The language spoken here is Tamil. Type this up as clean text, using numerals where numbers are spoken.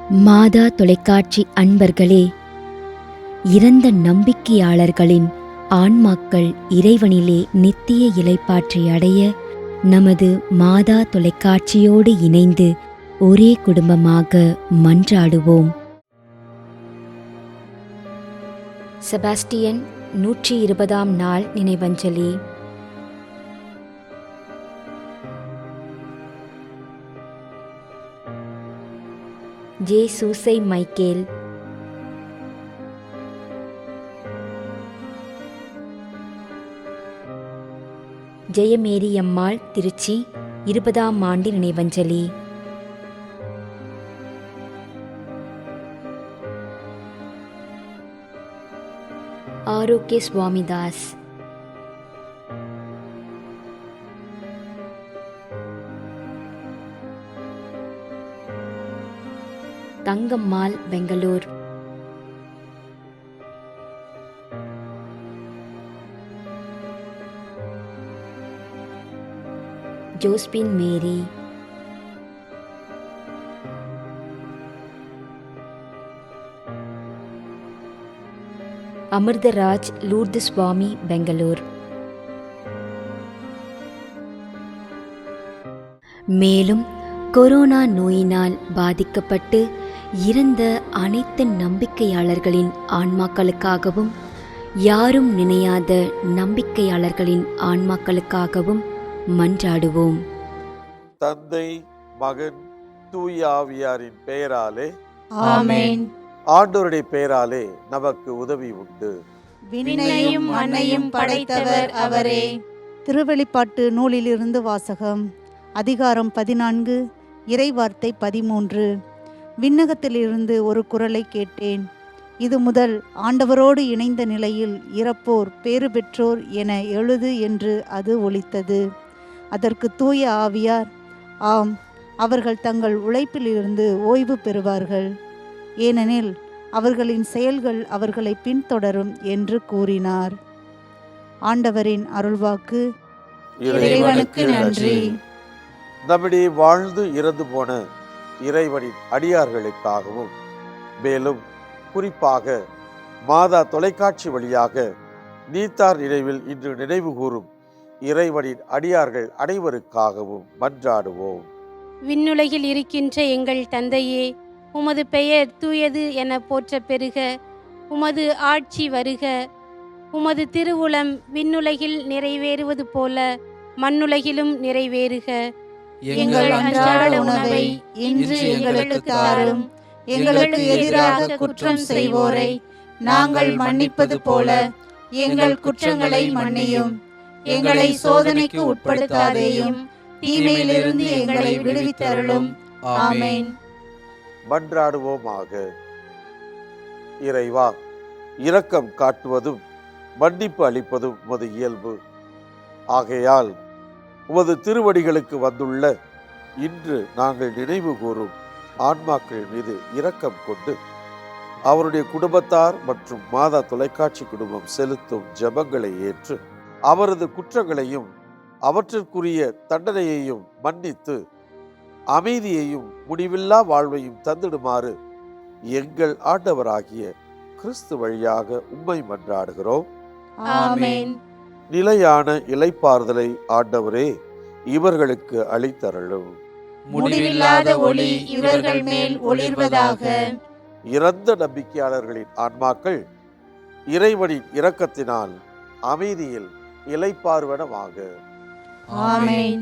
மாதா தொலைக்காட்சி அன்பர்களே, இறந்த நம்பிக்கையாளர்களின் ஆன்மாக்கள் இறைவனிலே நித்திய இளைப்பாற்றி அடைய நமது மாதா தொலைக்காட்சியோடு இணைந்து ஒரே குடும்பமாக மன்றாடுவோம். செபாஸ்டியன் 120ஆம் நாள் நினைவஞ்சலி. ஜே சூசை மைக்கேல். ஜெயமேரி அம்மாள், திருச்சி, 20ஆம் ஆண்டு நினைவஞ்சலி. ஆரோக்கிய சுவாமிதாஸ். தங்கம்மாள், பெங்களூர். ஜோஸ்பின் மேரி. அமிர்தராஜ், லூர்து சுவாமி, பெங்களூர். மேலும் கொரோனா நோயினால் பாதிக்கப்பட்டு இறந்த அனைத்து நம்பிக்கையாளர்களின் ஆன்மாக்களுக்காகவும், யாரும் நினையாத நம்பிக்கையாளர்களின் ஆன்மாக்களுக்காகவும் மன்றாடுவோம். தந்தை, மகன், தூய ஆவியாரின் பெயராலே ஆமென். ஆண்டவருடைய பெயராலே நமக்கு உதவி உண்டு. விண்ணையும் மண்ணையும் படைத்தவர் அவரே. திருவெளிப்பாட்டு நூலிலிருந்து வாசகம். அதிகாரம் 14, இறைவார்த்தை 13. விண்ணகத்திலிருந்து ஒரு குரலை கேட்டேன். இது முதல் ஆண்டவரோடு இணைந்த நிலையில் இறப்போர் பேறு பெற்றோர் என எழுது என்று அது ஒலித்தது. அதற்கு தூய ஆவியார், ஆம், அவர்கள் தங்கள் உழைப்பிலிருந்து ஓய்வு பெறுவார்கள், ஏனெனில் அவர்களின் செயல்கள் அவர்களை பின்தொடரும் என்று கூறினார். ஆண்டவரின் அருள்வாக்கு. இறைவனுக்கு நன்றி. நம்மிடையே வாழ்ந்து இறந்து போன இறைவனின் அடியார்களுக்காகவும், மேலும் குறிப்பாக மாதா தொலைக்காட்சி வழியாக நீத்தார் நினைவில் இன்று நினைவு கூறும் இறைவனின் அடியார்கள் அனைவருக்காகவும் மன்றாடுவோம். விண்ணுலகில் இருக்கின்ற எங்கள் தந்தையே, உமது பெயர் தூயது என போற்ற பெறுக. உமது ஆட்சி வருக. உமது திருவுளம் விண்ணுலகில் நிறைவேறுவது போல மண்ணுலகிலும் நிறைவேறுக. எங்கள் அன்றாட உணவை இன்று எங்களுக்கு தாரும். எங்களுக்கு எதிராக குற்றம் செய்வோரை நாங்கள் மன்னிப்பது போல எங்கள் குற்றங்களை மன்னியும். எங்களை சோதனைக்கு உட்படுத்தாதேயும், தீமையிலிருந்து எங்களை விடுவித்தருளும். ஆமென். மன்றாடுவோமாக. இறைவா, இரக்கம் காட்டுவதும் மன்னிப்பு அளிப்பதும் உமது இயல்பு. ஆகையால் உமது திருவடிகளுக்கு வந்துள்ள இன்று நாங்கள் நினைவு கூறும் ஆன்மாக்கள் மீது இரக்கம் கொண்டு அவருடைய குடும்பத்தார் மற்றும் மாதா தொலைக்காட்சி குடும்பம் செலுத்தும் ஜெபங்களை ஏற்று அவரது குற்றங்களையும் அவற்றிற்குரிய தண்டனையையும் மன்னித்து அமைதியையும் முடிவில்லா வாழ்வையும் தந்திடுமாறு எங்கள் ஆண்டவராகிய கிறிஸ்து வழியாக உம்மை மன்றாடுகிறோம். ஆமென். நிலையான இளைப்பாறுதலை ஆண்டவரே இவர்களுக்கு அளித்தருளும். முடிவில்லாத ஒளி இவர்கள் மேல் ஒளிர்வதாக. இறந்த நம்பிக்கையாளர்களின் ஆன்மாக்கள் இறைவனின் இரக்கத்தினால் அமைதியில் இளைப்பாறுவனவாக. ஆமென்.